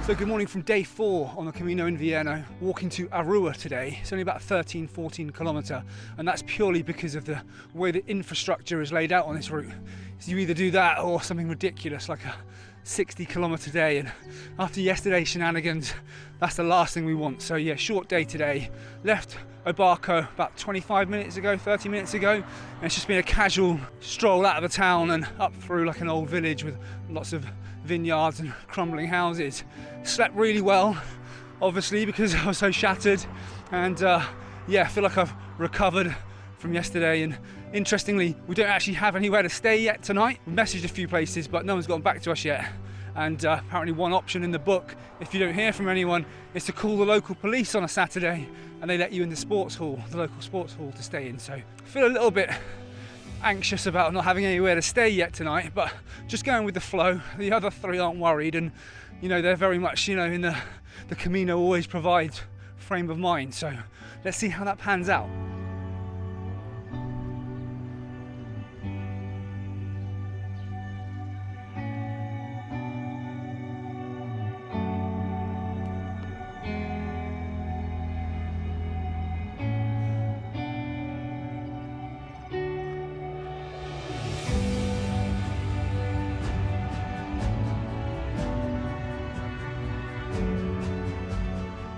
So good morning from day 4 on the Camino Invierno, walking to Arua today. It's only about 13-14 kilometre, and that's purely because of the way the infrastructure is laid out on this route. So you either do that or something ridiculous like a 60-kilometre day, and after yesterday's shenanigans, that's the last thing we want. So yeah, short day today. Left Barca about 25 minutes ago, 30 minutes ago, and it's just been a casual stroll out of the town and up through like an old village with lots of vineyards and crumbling houses. Slept really well, obviously, because I was so shattered, and yeah, I feel like I've recovered from yesterday. And interestingly, we don't actually have anywhere to stay yet tonight. We've messaged a few places, but no one's gotten back to us yet. And apparently one option in the book, if you don't hear from anyone, is to call the local police on a Saturday, and they let you in the sports hall, the local sports hall, to stay in. So I feel a little bit anxious about not having anywhere to stay yet tonight, but just going with the flow. The other 3 aren't worried, and you know, they're very much, you know, in the Camino always provides frame of mind. So let's see how that pans out.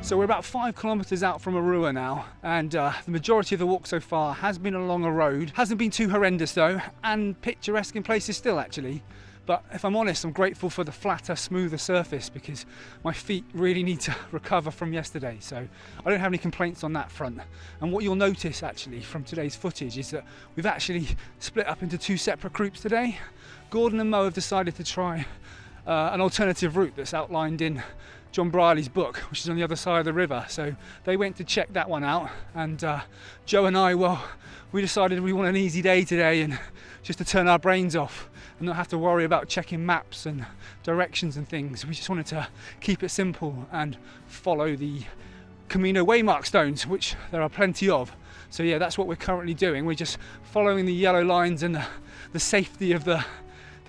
So we're about 5 kilometres out from Arua now, and the majority of the walk so far has been along a road. Hasn't been too horrendous though, and picturesque in places still actually. But if I'm honest, I'm grateful for the flatter, smoother surface, because my feet really need to recover from yesterday. So I don't have any complaints on that front. And what you'll notice actually from today's footage is that we've actually split up into 2 separate groups today. Gordon and Mo have decided to try an alternative route that's outlined in John Briley's book, which is on the other side of the river. So they went to check that one out, and Joe and I, well, we decided we want an easy day today and just to turn our brains off and not have to worry about checking maps and directions and things. We just wanted to keep it simple and follow the Camino waymark stones, which there are plenty of. So yeah, that's what we're currently doing. We're just following the yellow lines and the safety of the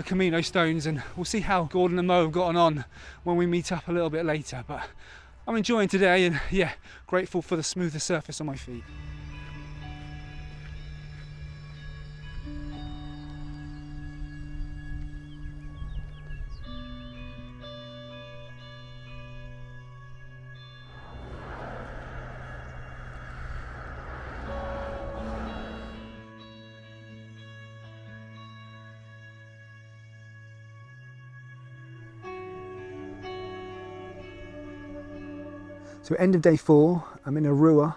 Camino stones, and we'll see how Gordon and Mo have gotten on when we meet up a little bit later. But I'm enjoying today, and yeah, grateful for the smoother surface on my feet. So end of day 4, I'm in Arua.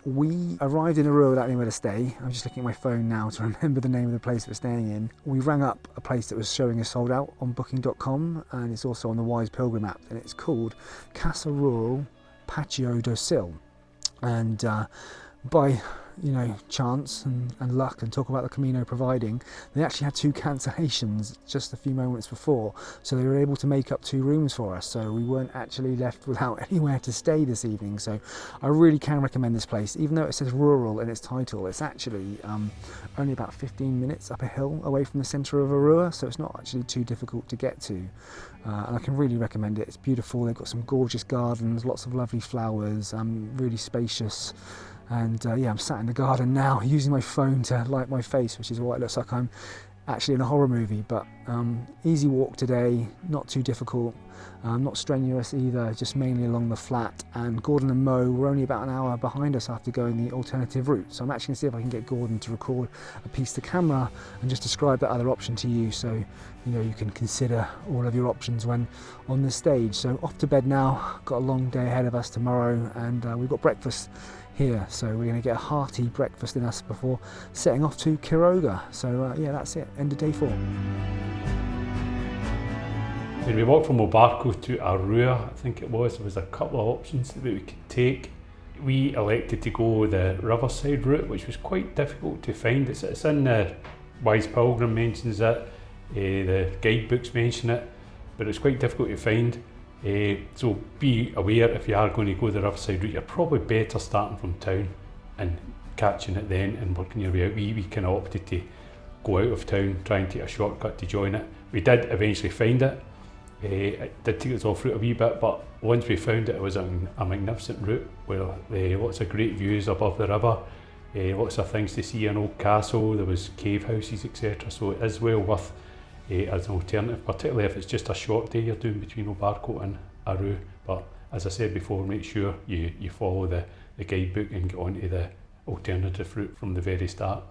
We arrived in Arua without anywhere to stay. I'm just looking at my phone now to remember the name of the place we're staying in. We rang up a place that was showing us sold out on booking.com, and it's also on the Wise Pilgrim app, and it's called Casa Rural Patio do Sil. And by chance and luck, and talk about the Camino providing, they actually had 2 cancellations just a few moments before, so they were able to make up 2 rooms for us, so we weren't actually left without anywhere to stay this evening. So I really can recommend this place. Even though it says rural in its title, it's actually only about 15 minutes up a hill away from the centre of Arua, so it's not actually too difficult to get to, and I can really recommend it. It's beautiful. They've got some gorgeous gardens, lots of lovely flowers, really spacious. And yeah, I'm sat in the garden now using my phone to light my face, which is why it looks like I'm actually in a horror movie. But easy walk today, not too difficult, not strenuous either, just mainly along the flat. And Gordon and Mo were only about an hour behind us after going the alternative route. So I'm actually going to see if I can get Gordon to record a piece to camera and just describe that other option to you, so you can consider all of your options when on the stage. So off to bed now, got a long day ahead of us tomorrow, and we've got breakfast here, so we're going to get a hearty breakfast in us before setting off to Quiroga. So yeah, that's it, end of day 4. When we walked from Barca to Arua, I think there was a couple of options that we could take. We elected to go the riverside route, which was quite difficult to find. It's in the Wise Pilgrim mentions it, the guidebooks mention it, but it's quite difficult to find. So be aware, if you are going to go the riverside route, you're probably better starting from town and catching it then and working your way out. We kind of opted to go out of town, try and take a shortcut to join it. We did eventually find it, It did take us off route a wee bit, but once we found it, it was a magnificent route with lots of great views above the river, lots of things to see, an old castle, there was cave houses, etc. So it is well worth as an alternative, particularly if it's just a short day you're doing between Obarco and Aru. But as I said before, make sure you follow the guidebook and get onto the alternative route from the very start.